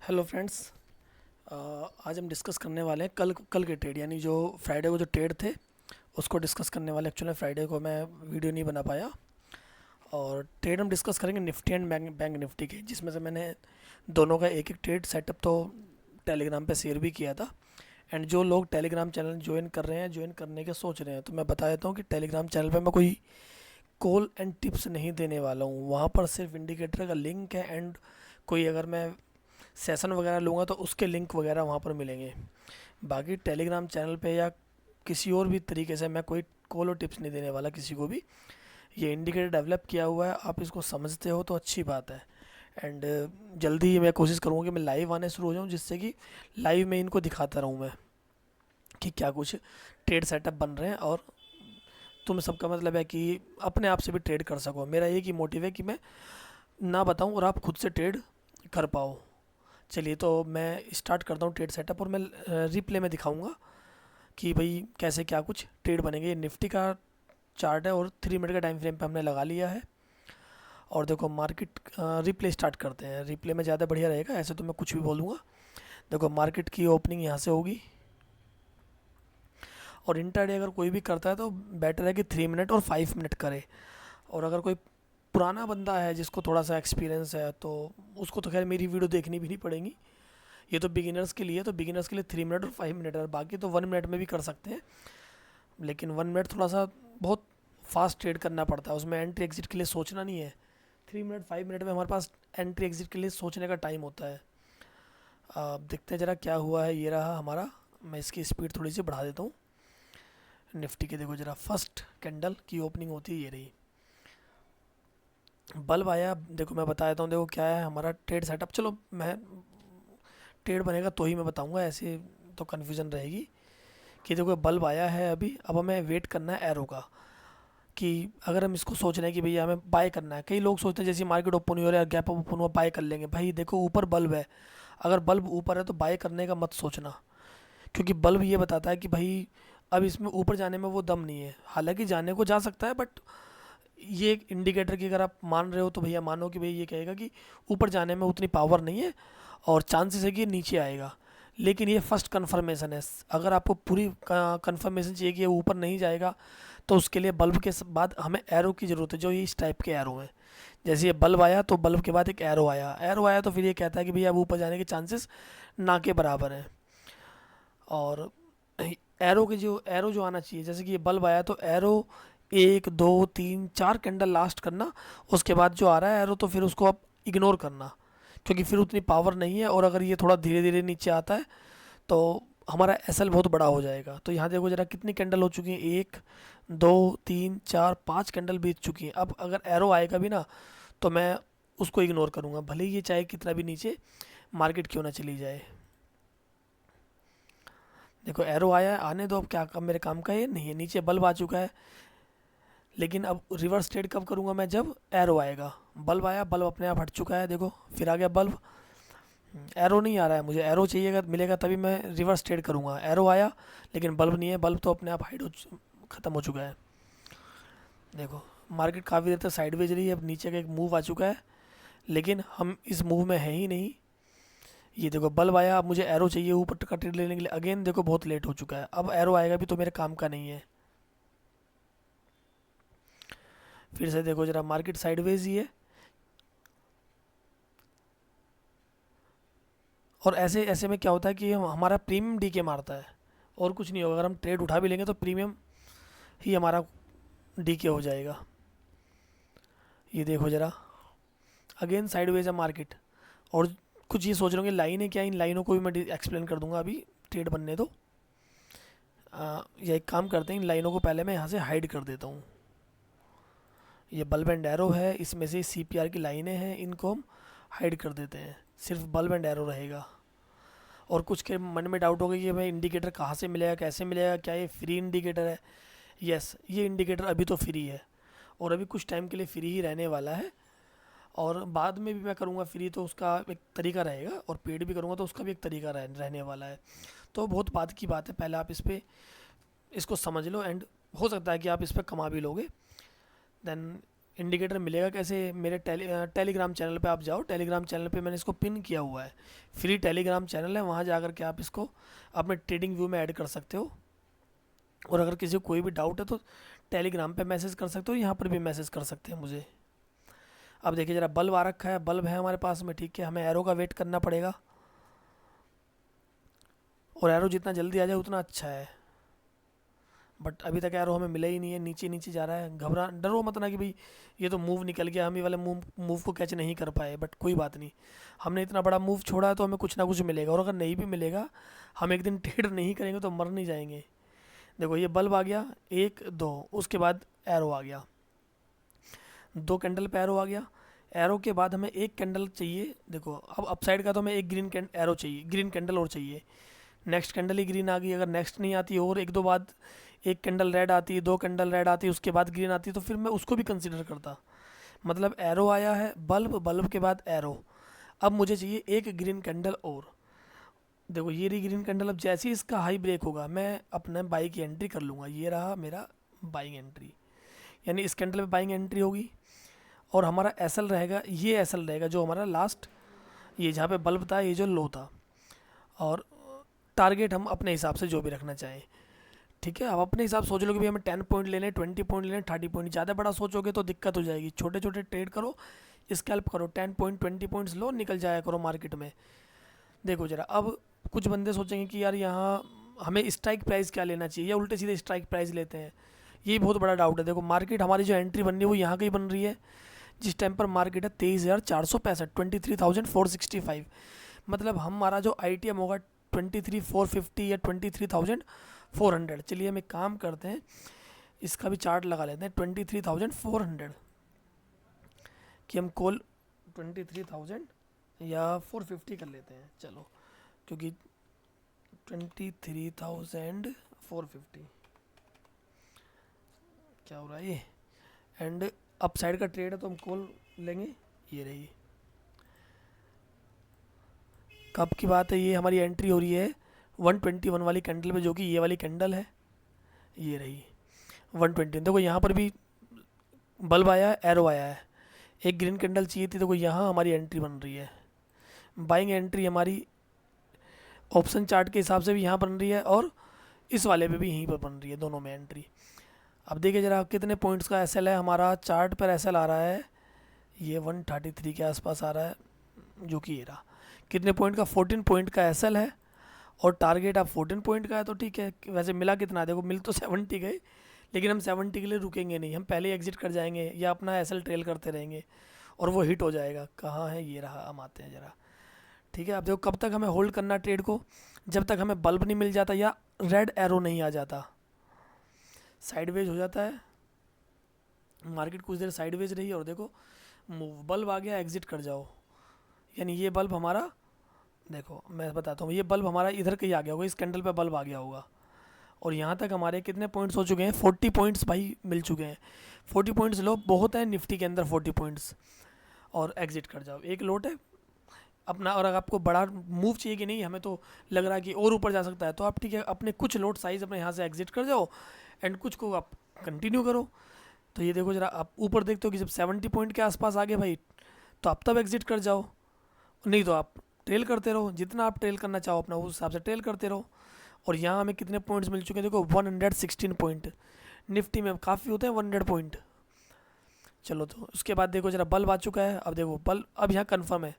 Hello friends. आज हम discuss करने वाले हैं कल के ट्रेड, यानी जो फ्राइडे को जो ट्रेड थे उसको डिस्कस करने वाले। एक्चुअली फ्राइडे को मैं वीडियो नहीं बना पाया, और ट्रेड हम डिस्कस करेंगे Nifty and bank bank Nifty के, जिसमें से मैंने दोनों का एक एक ट्रेड सेटअप तो टेलीग्राम पे शेयर भी किया था। एंड जो लोग टेलीग्राम चैनल ज्वाइन कर रहे हैं, ज्वाइन करने के सोच रहे हैं, तो मैं बता देता हूँ कि टेलीग्राम चैनल पे मैं कोई कॉल एंड टिप्स नहीं देने वाला हूँ। वहाँ पर सिर्फ इंडिकेटर का लिंक है, एंड कोई अगर मैं सेशन वगैरह लूँगा तो उसके लिंक वगैरह वहाँ पर मिलेंगे। बाकी टेलीग्राम चैनल पे या किसी और भी तरीके से मैं कोई कॉल और टिप्स नहीं देने वाला किसी को भी। ये इंडिकेटर डेवलप किया हुआ है, आप इसको समझते हो तो अच्छी बात है। एंड जल्दी ही मैं कोशिश करूँगा कि मैं लाइव आने शुरू हो जाऊँ, जिससे कि लाइव में इनको दिखाता रहूँ मैं कि क्या कुछ ट्रेड सेटअप बन रहे हैं, और तुम सबका मतलब है कि अपने आप से भी ट्रेड कर सको। मेरा एक ही मोटिव है कि मैं ना बताऊं और आप खुद से ट्रेड कर पाओ। चलिए, तो मैं स्टार्ट करता हूँ ट्रेड सेटअप, और मैं रिप्ले में दिखाऊंगा कि भाई कैसे क्या कुछ ट्रेड बनेंगे। ये निफ्टी का चार्ट है, और 3 मिनट का टाइम फ्रेम पे हमने लगा लिया है। और देखो मार्केट, रिप्ले स्टार्ट करते हैं। रिप्ले में ज़्यादा बढ़िया रहेगा, ऐसे तो मैं कुछ भी बोलूँगा। देखो मार्केट की ओपनिंग यहाँ से होगी, और इंटरडे अगर कोई भी करता है तो बेटर है कि 3 मिनट और 5 मिनट करे। और अगर कोई पुराना बंदा है जिसको थोड़ा सा एक्सपीरियंस है, तो उसको तो खैर मेरी वीडियो देखनी भी नहीं पड़ेगी। ये तो बिगिनर्स के लिए, तो बिगिनर्स के लिए 3 मिनट और 5 मिनट है, और बाकी तो 1 मिनट में भी कर सकते हैं। लेकिन 1 मिनट थोड़ा सा बहुत फास्ट ट्रेड करना पड़ता है, उसमें एंट्री एग्जिट के लिए सोचना नहीं है। 3 मिनट 5 मिनट में हमारे पास एंट्री एग्जिट के लिए सोचने का टाइम होता है। अब देखते हैं ज़रा क्या हुआ है। ये रहा हमारा, मैं इसकी स्पीड थोड़ी सी बढ़ा देता हूँ। निफ्टी के देखो ज़रा, फर्स्ट कैंडल की ओपनिंग होती है ये रही, बल्ब आया। देखो मैं बता देता हूँ, देखो क्या है हमारा ट्रेड सेटअप। चलो मैं ट्रेड बनेगा तो ही मैं बताऊँगा, ऐसे तो कन्फ्यूज़न रहेगी। कि देखो बल्ब आया है अभी, अब हमें वेट करना है एरो का, कि अगर हम इसको सोच रहे हैं कि भैया हमें बाय करना है। कई लोग सोचते हैं जैसे मार्केट ओपन हुई और गैप अप ओपन हुआ बाय कर लेंगे। भाई देखो ऊपर बल्ब है, अगर बल्ब ऊपर है तो बाय करने का मत सोचना, क्योंकि बल्ब ये बताता है कि भाई अब इसमें ऊपर जाने में वो दम नहीं है। हालांकि जाने को जा सकता है, बट ये एक इंडिकेटर की अगर आप मान रहे हो तो भैया मानो कि भैया ये कहेगा कि ऊपर जाने में उतनी पावर नहीं है, और चांसेस है कि ये नीचे आएगा। लेकिन ये फर्स्ट कंफर्मेशन है। अगर आपको पूरी कंफर्मेशन चाहिए कि ये ऊपर नहीं जाएगा, तो उसके लिए बल्ब के बाद हमें एरो की ज़रूरत है, जो ये इस टाइप के एरो हैं। जैसे ये बल्ब आया तो बल्ब के बाद एक एरो आया तो फिर ये कहता है कि भैया अब ऊपर जाने के चांसेस ना के बराबर हैं। और एरो जो आना चाहिए, जैसे कि ये बल्ब आया तो एरो 1 2 3 4 कैंडल लास्ट करना। उसके बाद जो आ रहा है एरो, तो फिर उसको आप इग्नोर करना, क्योंकि फिर उतनी पावर नहीं है। और अगर ये थोड़ा धीरे धीरे नीचे आता है तो हमारा एसएल बहुत बड़ा हो जाएगा। तो यहाँ देखो जरा कितनी कैंडल हो चुकी है, 1 2 3 4 5 कैंडल बीत चुकी हैं। अब अगर एरो आएगा भी ना, तो मैं उसको इग्नोर करूँगा, भले ही ये चाहे कितना भी नीचे मार्केट क्यों ना चली जाए। देखो एरो आया है, आने दो। अब क्या काम, मेरे काम का ये नहीं है। नीचे बल्ब आ चुका है, लेकिन अब रिवर्स ट्रेड कब करूँगा मैं, जब एरो आएगा। बल्ब आया, बल्ब अपने आप हट चुका है, देखो फिर आ गया बल्ब। एरो नहीं आ रहा है, मुझे एरो चाहिएगा, मिलेगा तभी मैं रिवर्स ट्रेड करूँगा। एरो आया लेकिन बल्ब नहीं है, बल्ब तो अपने आप ख़त्म हो चुका है। देखो मार्केट काफ़ी देर तक साइडवेज रही है, अब नीचे का एक मूव आ चुका है, लेकिन हम इस मूव में हैं ही नहीं। ये देखो बल्ब आया, अब मुझे एरो चाहिए ऊपर का ट्रेड लेने के लिए। अगेन देखो बहुत लेट हो चुका है, अब एरो आएगा भी तो मेरे काम का नहीं है। फिर से देखो जरा, मार्केट साइडवेज ही है। और ऐसे ऐसे में क्या होता है कि हमारा प्रीमियम डी के मारता है, और कुछ नहीं होगा। अगर हम ट्रेड उठा भी लेंगे तो प्रीमियम ही हमारा डी के हो जाएगा। ये देखो जरा, अगेन साइडवेज है मार्केट। और कुछ ये सोच रहे होंगे लाइनें क्या, इन लाइनों को भी मैं एक्सप्लेन कर दूंगा, अभी ट्रेड बनने दो। या एक काम करते हैं, इन लाइनों को पहले मैं यहाँ से हाइड कर देता हूँ। ये बल्ब एंड एरो है, इसमें से सीपीआर की लाइनें हैं, इनको हम हाइड कर देते हैं, सिर्फ बल्ब एंड एरो रहेगा। और कुछ के मन में डाउट होगा कि हमें इंडिकेटर कहाँ से मिलेगा, कैसे मिलेगा, क्या ये फ्री इंडिकेटर है। यस, ये इंडिकेटर अभी तो फ्री है, और अभी कुछ टाइम के लिए फ्री ही रहने वाला है। और बाद में भी मैं करूँगा फ्री, तो उसका एक तरीका रहेगा, और पेड भी करूँगा तो उसका भी एक तरीका रहने वाला है। तो बहुत बात की बात है, पहले आप इस पर इसको समझ लो, एंड हो सकता है कि आप इस पर कमा भी लोगे। देन इंडिकेटर मिलेगा कैसे? मेरे टेलीग्राम चैनल पे आप जाओ, टेलीग्राम चैनल पे मैंने इसको पिन किया हुआ है, फ्री टेलीग्राम चैनल है, वहाँ जा कर के आप इसको अपने ट्रेडिंग व्यू में ऐड कर सकते हो। और अगर किसी को कोई भी डाउट है तो टेलीग्राम पे मैसेज कर सकते हो, यहाँ पर भी मैसेज कर सकते हैं मुझे। अब देखिए ज़रा, बल्ब आ रखा है, बल्ब है हमारे पास में, ठीक है। हमें एरो का वेट करना पड़ेगा, और एरो जितना जल्दी आ जाए उतना अच्छा है। बट अभी तक एरो हमें मिला ही नहीं है, नीचे नीचे जा रहा है। घबरा डरो मत ना कि भाई ये तो मूव निकल गया, हम ये वाले मूव को कैच नहीं कर पाए, बट कोई बात नहीं। हमने इतना बड़ा मूव छोड़ा है तो हमें कुछ ना कुछ मिलेगा, और अगर नहीं भी मिलेगा, हम एक दिन ट्रेड नहीं करेंगे तो मर नहीं जाएंगे। देखो ये बल्ब आ गया, एक दो, उसके बाद एरो आ गया, दो कैंडल पे एरो आ गया। एरो के बाद हमें एक कैंडल चाहिए। देखो अब अपसाइड का तो हमें एक ग्रीन एरो चाहिए, ग्रीन कैंडल और चाहिए। नेक्स्ट कैंडल ही ग्रीन आ गई, अगर नेक्स्ट नहीं आती और एक दो बाद एक कैंडल रेड आती है, दो कैंडल रेड आती है, उसके बाद ग्रीन आती है, तो फिर मैं उसको भी कंसिडर करता। मतलब एरो आया है, बल्ब, बल्ब के बाद एरो, अब मुझे चाहिए एक ग्रीन कैंडल और। देखो ये रही ग्रीन कैंडल, अब जैसे ही इसका हाई ब्रेक होगा मैं अपने बाई की एंट्री कर लूँगा। ये रहा मेरा बाइंग एंट्री, यानी इस कैंडल पे बाइंग एंट्री होगी। और हमारा एसएल रहेगा, ये एसएल रहेगा जो हमारा लास्ट, ये जहाँ पे बल्ब था, ये जो लो था। और टारगेट हम अपने हिसाब से जो भी रखना चाहें, ठीक है। आप अपने हिसाब से सोच लो कि भाई हमें 10 पॉइंट लेने, 20 पॉइंट लेने, 30 पॉइंट। ज़्यादा बड़ा सोचोगे तो दिक्कत हो जाएगी। छोटे छोटे ट्रेड करो, स्कैल्प करो, 10 पॉइंट 20 पॉइंट्स लो, निकल जाया करो मार्केट में। देखो जरा, अब कुछ बंदे सोचेंगे कि यार यहाँ हमें स्ट्राइक प्राइस क्या लेना चाहिए, या उल्टे सीधे स्ट्राइक प्राइस लेते हैं। ये बहुत बड़ा डाउट है। देखो मार्केट हमारी जो एंट्री बन रही है वो यहाँ की बन रही है, जिस टाइम पर मार्केट है 23,465, 23,465। मतलब हमारा जो ITM होगा 23,450 या 23,400। चलिए हम एक काम करते हैं, इसका भी चार्ट लगा लेते हैं 23,400 कि हम कॉल 23,000 या 450 कर लेते हैं, चलो, क्योंकि 23,450 क्या हो रहा है ये, एंड अप साइड का ट्रेड है तो हम कॉल लेंगे। ये रही, कब की बात है, ये हमारी एंट्री हो रही है 121 वाली कैंडल पे, जो कि ये वाली कैंडल है। ये रही 120। देखो यहाँ पर भी बल्ब आया है, एरो आया है, एक ग्रीन कैंडल चाहिए थी। देखो यहाँ हमारी एंट्री बन रही है, बाइंग एंट्री हमारी ऑप्शन चार्ट के हिसाब से भी यहाँ बन रही है, और इस वाले पे भी यहीं पर बन रही है, दोनों में एंट्री। अब देखिए ज़रा कितने पॉइंट्स का एसएल है हमारा। चार्ट पर एसएल आ रहा है, ये 133 के आसपास आ रहा है, जो कि ये रहा। कितने पॉइंट का? 14 पॉइंट का एसएल है, और टारगेट आप 14 पॉइंट का है, तो ठीक है। वैसे मिला कितना? देखो मिल तो 70 गए, लेकिन हम 70 के लिए रुकेंगे नहीं, हम पहले एग्जिट कर जाएंगे या अपना एसएल ट्रेल करते रहेंगे, और वो हिट हो जाएगा। कहाँ है? ये रहा, हम आते हैं ज़रा, ठीक है। अब देखो कब तक हमें होल्ड करना ट्रेड को, जब तक हमें बल्ब नहीं मिल जाता या रेड एरो नहीं आ जाता। साइडवेज हो जाता है मार्केट, कुछ देर साइडवेज रही, और देखो मूव, बल्ब आ गया, एग्जिट कर जाओ। यानी ये बल्ब हमारा, देखो मैं बताता हूँ, ये बल्ब हमारा इधर कहीं आ गया होगा, इस कैंडल पे बल्ब आ गया होगा। और यहाँ तक हमारे कितने पॉइंट्स हो चुके हैं? 40 पॉइंट्स भाई मिल चुके हैं। 40 पॉइंट्स लो, बहुत है निफ्टी के अंदर 40 पॉइंट्स। और एग्जिट कर जाओ, एक लोट है अपना। और अगर आपको बड़ा मूव चाहिए कि नहीं, हमें तो लग रहा है कि और ऊपर जा सकता है, तो आप ठीक है अपने कुछ लोट साइज अपने यहाँ से एग्जिट कर जाओ, एंड कुछ को आप कंटिन्यू करो। तो ये देखो जरा, आप ऊपर देखते हो कि जब 70 पॉइंट के आसपास आ गए भाई, तो आप तब एग्जिट कर जाओ, नहीं तो आप ट्रेल करते रहो। जितना आप ट्रेल करना चाहो अपना, उस हिसाब से ट्रेल करते रहो। और यहाँ हमें कितने पॉइंट्स मिल चुके हैं? देखो 116 पॉइंट। निफ्टी में काफ़ी होते हैं 100 पॉइंट। चलो, तो उसके बाद देखो जरा, बल्ब आ चुका है। अब देखो बल्ब, अब यहाँ कन्फर्म है,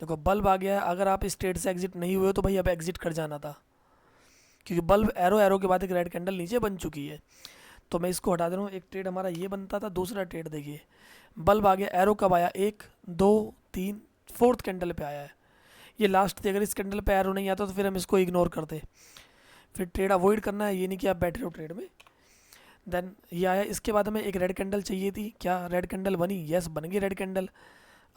देखो बल्ब आ गया है। अगर आप इस ट्रेड से एग्जिट नहीं हुए तो भाई अब एग्जिट कर जाना था, क्योंकि बल्ब, एरो के बाद एक रेड कैंडल नीचे बन चुकी है। तो मैं इसको हटा दे रहा हूँ। एक ट्रेड हमारा ये बनता था, दूसरा ट्रेड देखिए, बल्ब आ गया, एरो कब आया? 1 2 3, फोर्थ कैंडल पे आया है, ये लास्ट थी। अगर इस कैंडल पे एरो नहीं आता तो फिर हम इसको इग्नोर करते, फिर ट्रेड अवॉइड करना है। ये नहीं कि आप बैठे रहो ट्रेड में। देन ये आया, इसके बाद हमें एक रेड कैंडल चाहिए थी। क्या रेड कैंडल बनी? यस, बन गई रेड कैंडल।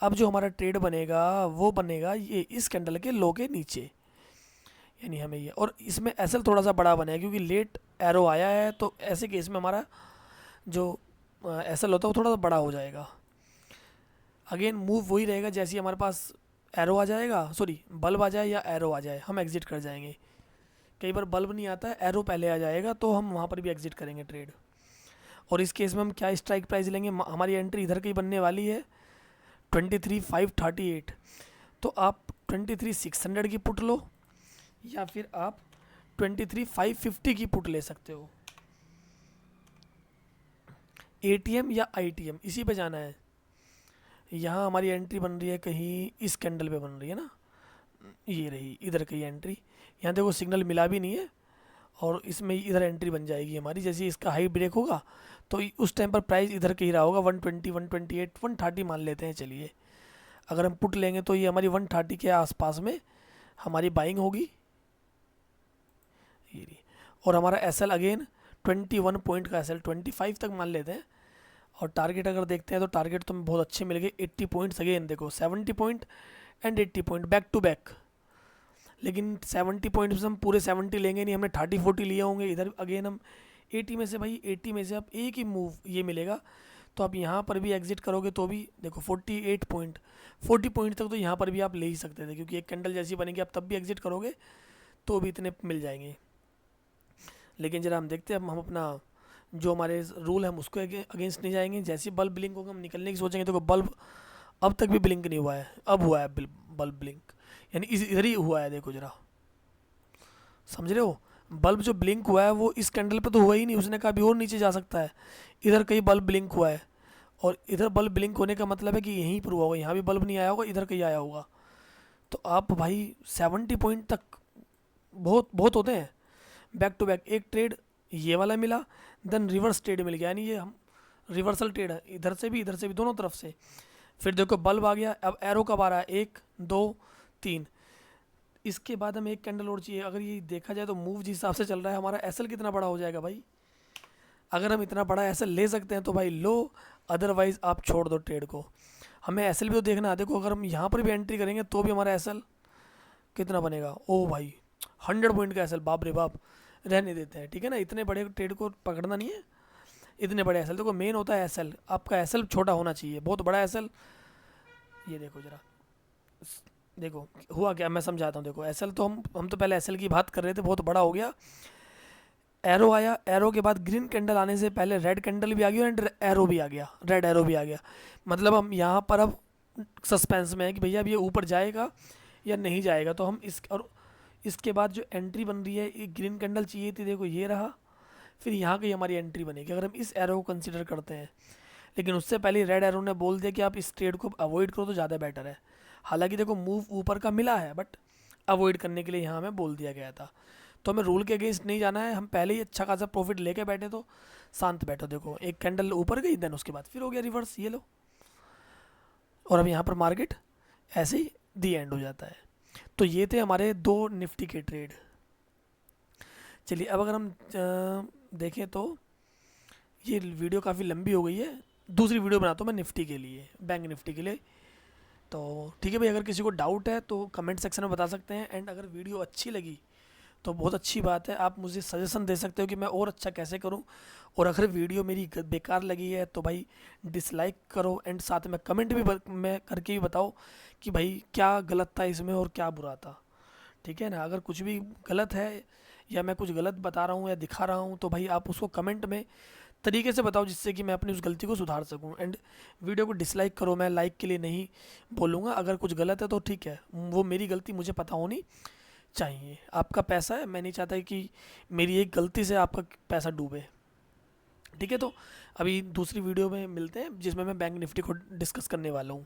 अब जो हमारा ट्रेड बनेगा वो बनेगा ये इस कैंडल के लो के नीचे, यानी हमें ये, और इसमें एसएल थोड़ा सा बड़ा बनेगा क्योंकि लेट एरो आया है, तो ऐसे केस में हमारा जो एसएल होता है वो थोड़ा सा बड़ा हो जाएगा। अगेन मूव वही रहेगा, जैसे ही हमारे पास एरो आ जाएगा, सॉरी बल्ब आ जाए या एरो आ जाए, हम एग्जिट कर जाएंगे। कई बार बल्ब नहीं आता है, एरो पहले आ जाएगा, तो हम वहाँ पर भी एग्जिट करेंगे ट्रेड। और इस केस में हम क्या स्ट्राइक प्राइस लेंगे, हमारी एंट्री इधर की बनने वाली है 23,538। तो आप 23,600 की पुट लो या फिर आप 23,550 की पुट ले सकते हो। एटीएम या आईटीएम इसी पे जाना है। यहाँ हमारी एंट्री बन रही है कहीं इस कैंडल पे बन रही है ना, ये रही इधर की एंट्री। यहाँ देखो सिग्नल मिला भी नहीं है और इसमें इधर एंट्री बन जाएगी हमारी। जैसे इसका हाई ब्रेक होगा तो उस टाइम पर प्राइस इधर के ही रहा होगा 120, 128, 130 मान लेते हैं चलिए। अगर हम पुट लेंगे तो ये हमारी 130 के आसपास में हमारी बाइंग होगी, ये रही। और हमारा एसएल अगेन 21 पॉइंट का एसएल 25 तक मान लेते हैं। और टारगेट अगर देखते हैं तो टारगेट तो बहुत अच्छे मिल गए, 80 पॉइंट्स अगेन देखो, 70 point and 80 point back to back. लेकिन 70 पॉइंट से हम पूरे 70 लेंगे नहीं, हमने 30-40 लिए होंगे। इधर अगेन हम 80 में से भाई 80 में से आप एक ही मूव ये मिलेगा, तो आप यहाँ पर भी एग्जिट करोगे तो भी देखो 48 पॉइंट, 40 पॉइंट तक तो यहाँ पर भी आप ले ही सकते थे, क्योंकि एक कैंडल जैसी बनेगी आप तब भी एग्जिट करोगे तो भी इतने मिल जाएंगे। लेकिन जरा हम देखते हैं, हम अपना जो हमारे रूल है हम उसको अगेंस्ट नहीं जाएंगे। जैसे बल्ब ब्लिंक होगा हम निकलने की सोचेंगे। देखो बल्ब अब तक भी ब्लिंक नहीं हुआ है, अब हुआ है बल्ब ब्लिंक, यानी इधर ही हुआ है। देखो जरा, समझ रहे हो, बल्ब जो ब्लिंक हुआ है वो इस कैंडल पे तो हुआ ही नहीं, उसने कहा भी और नीचे जा सकता है। इधर कहीं बल्ब ब्लिंक हुआ है और इधर बल्ब ब्लिंक होने का मतलब है कि यहीं पर हुआ होगा, यहाँ भी बल्ब नहीं आया होगा, इधर कहीं आया होगा। तो आप भाई 70 पॉइंट तक बहुत बहुत होते हैं बैक टू बैक। एक ट्रेड ये वाला मिला, देन रिवर्स ट्रेड मिल गया, यानी ये हम रिवर्सल ट्रेड है, इधर से भी दोनों तरफ से। फिर देखो बल्ब आ गया, अब एरो कब आ रहा है, 1 2 3। इसके बाद हमें एक कैंडल और चाहिए। अगर ये देखा जाए तो मूव जिस हिसाब से चल रहा है हमारा एसएल कितना बड़ा हो जाएगा भाई। अगर हम इतना बड़ा एसएल ले सकते हैं तो भाई लो, अदरवाइज आप छोड़ दो ट्रेड को। हमें एसएल भी तो देखना है। देखो अगर हम यहाँ पर भी एंट्री करेंगे तो भी हमारा एसएल कितना बनेगा, ओ भाई 100 पॉइंट का एसएल, बाप रे बाप, रहने देते हैं, ठीक है ना। इतने बड़े ट्रेड को पकड़ना नहीं है, इतने बड़े एसएल। देखो मेन होता है एसएल, आपका एसएल छोटा होना चाहिए, बहुत बड़ा एसएल। ये देखो जरा, देखो हुआ क्या, मैं समझाता हूँ। देखो एसएल तो हम तो पहले एसएल की बात कर रहे थे, बहुत बड़ा हो गया। एरो आया, एरो के बाद ग्रीन कैंडल आने से पहले रेड कैंडल भी आ गई एंड एरो भी आ गया, रेड एरो भी आ गया। मतलब हम यहाँ पर अब सस्पेंस में है कि भैया अब ये ऊपर जाएगा या नहीं जाएगा। तो हम और इसके बाद जो एंट्री बन रही है, ये ग्रीन कैंडल चाहिए थी, देखो ये रहा। फिर यहाँ की हमारी एंट्री बनेगी अगर हम इस एरो को कंसिडर करते हैं। लेकिन उससे पहले रेड एरो ने बोल दिया कि आप इस ट्रेड को अवॉइड करो तो ज़्यादा बेटर है। हालांकि देखो मूव ऊपर का मिला है, बट अवॉइड करने के लिए यहाँ हमें बोल दिया गया था। तो हमें रूल के अगेंस्ट नहीं जाना है, हम पहले ही अच्छा खासा प्रॉफिट लेके बैठे तो शांत बैठो। देखो एक कैंडल ऊपर गई, देन उसके बाद फिर हो गया रिवर्स, ये लो। और अब यहाँ पर मार्केट ऐसे ही दी एंड हो जाता है। तो ये थे हमारे 2 निफ्टी के ट्रेड। चलिए अब अगर हम देखें तो ये वीडियो काफ़ी लंबी हो गई है, दूसरी वीडियो बनाता हूँ मैं निफ्टी के लिए, बैंक निफ्टी के लिए। तो ठीक है भाई, अगर किसी को डाउट है तो कमेंट सेक्शन में बता सकते हैं। एंड अगर वीडियो अच्छी लगी तो बहुत अच्छी बात है, आप मुझे सजेशन दे सकते हो कि मैं और अच्छा कैसे करूं। और अगर वीडियो मेरी बेकार लगी है तो भाई डिसलाइक करो, एंड साथ में कमेंट भी मैं करके भी बताओ कि भाई क्या गलत था इसमें और क्या बुरा था, ठीक है ना। अगर कुछ भी गलत है या मैं कुछ गलत बता रहा हूँ या दिखा रहा हूँ तो भाई आप उसको कमेंट में तरीके से बताओ, जिससे कि मैं अपनी उस गलती को सुधार सकूं। एंड वीडियो को डिसलाइक करो, मैं लाइक के लिए नहीं बोलूँगा। अगर कुछ गलत है तो ठीक है, वो मेरी गलती मुझे पता होनी चाहिए। आपका पैसा है, मैं नहीं चाहता कि मेरी एक गलती से आपका पैसा डूबे, ठीक है। तो अभी दूसरी वीडियो में मिलते हैं जिसमें मैं बैंक निफ्टी को डिस्कस करने वाला हूँ।